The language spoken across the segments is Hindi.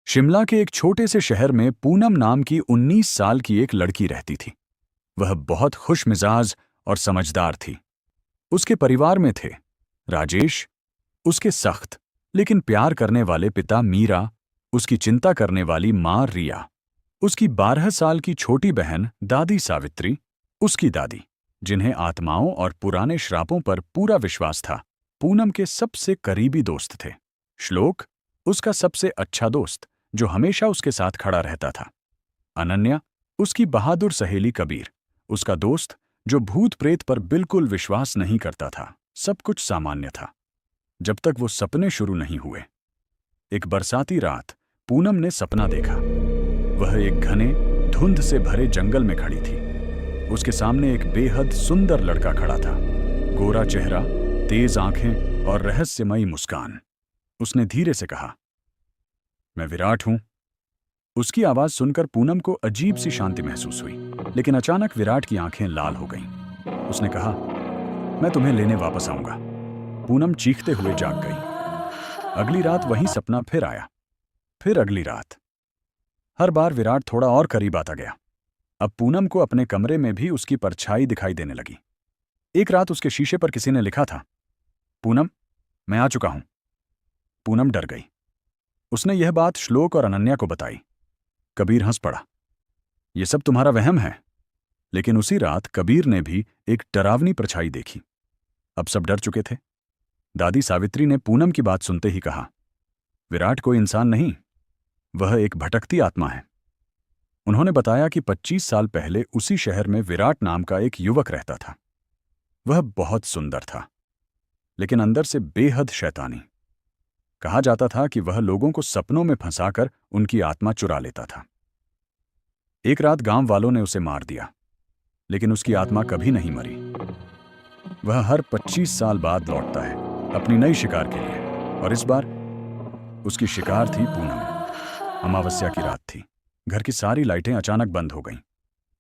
शिमला के एक छोटे से शहर में पूनम नाम की 19 साल की एक लड़की रहती थी। वह बहुत खुश मिजाज और समझदार थी। उसके परिवार में थे राजेश, उसके सख्त लेकिन प्यार करने वाले पिता मीरा, उसकी चिंता करने वाली माँ रिया, उसकी 12 साल की छोटी बहन दादी सावित्री, उसकी दादी, जिन्हें आत्माओं और पुराने श्रापों पर पूरा विश्वास था। पूनम के सबसे करीबी दोस्त थे श्लोक, उसका सबसे अच्छा दोस्त जो हमेशा उसके साथ खड़ा रहता था। अनन्या, उसकी बहादुर सहेली कबीर, उसका दोस्त जो भूत प्रेत पर बिल्कुल विश्वास नहीं करता था। सब कुछ सामान्य था जब तक वो सपने शुरू नहीं हुए। एक बरसाती रात पूनम ने सपना देखा। वह एक घने धुंध से भरे जंगल में खड़ी थी। उसके सामने एक बेहद सुंदर लड़का खड़ा था। गोरा चेहरा, तेज आंखें और रहस्यमयी मुस्कान। उसने धीरे से कहा, मैं विराट हूं। उसकी आवाज सुनकर पूनम को अजीब सी शांति महसूस हुई, लेकिन अचानक विराट की आंखें लाल हो गईं। उसने कहा, मैं तुम्हें लेने वापस आऊंगा। पूनम चीखते हुए जाग गई। अगली रात वही सपना फिर आया, फिर अगली रात। हर बार विराट थोड़ा और करीब आता गया। अब पूनम को अपने कमरे में भी उसकी परछाई दिखाई देने लगी। एक रात उसके शीशे पर किसी ने लिखा था, पूनम, मैं आ चुका हूं। पूनम डर गई। उसने यह बात श्लोक और अनन्या को बताई। कबीर हंस पड़ा, यह सब तुम्हारा वहम है। लेकिन उसी रात कबीर ने भी एक डरावनी परछाई देखी। अब सब डर चुके थे। दादी सावित्री ने पूनम की बात सुनते ही कहा, विराट कोई इंसान नहीं, वह एक भटकती आत्मा है। उन्होंने बताया कि 25 साल पहले उसी शहर में विराट नाम का एक युवक रहता था। वह बहुत सुंदर था, लेकिन अंदर से बेहद शैतानी। कहा जाता था कि वह लोगों को सपनों में फंसाकर उनकी आत्मा चुरा लेता था। एक रात गांव वालों ने उसे मार दिया, लेकिन उसकी आत्मा कभी नहीं मरी। वह हर 25 साल बाद लौटता है अपनी नई शिकार के लिए, और इस बार उसकी शिकार थी पूनम। अमावस्या की रात थी। घर की सारी लाइटें अचानक बंद हो गईं।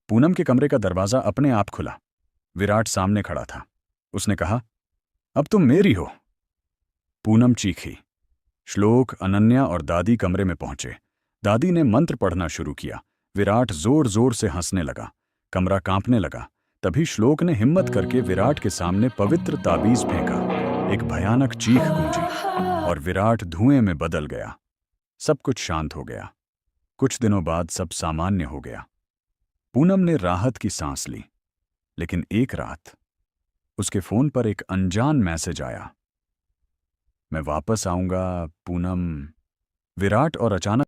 पूनम के कमरे का दरवाजा अपने आप खुला। विराट सामने खड़ा था। उसने कहा, अब तुम मेरी हो। पूनम चीखी। श्लोक, अनन्या और दादी कमरे में पहुंचे। दादी ने मंत्र पढ़ना शुरू किया। विराट जोर जोर से हंसने लगा। कमरा कांपने लगा। तभी श्लोक ने हिम्मत करके विराट के सामने पवित्र ताबीज फेंका। एक भयानक चीख गूंजी और विराट धुएं में बदल गया। सब कुछ शांत हो गया। कुछ दिनों बाद सब सामान्य हो गया। पूनम ने राहत की सांस ली। लेकिन एक रात उसके फोन पर एक अनजान मैसेज आया, मैं वापस आऊंगा पूनम। विराट और अचानक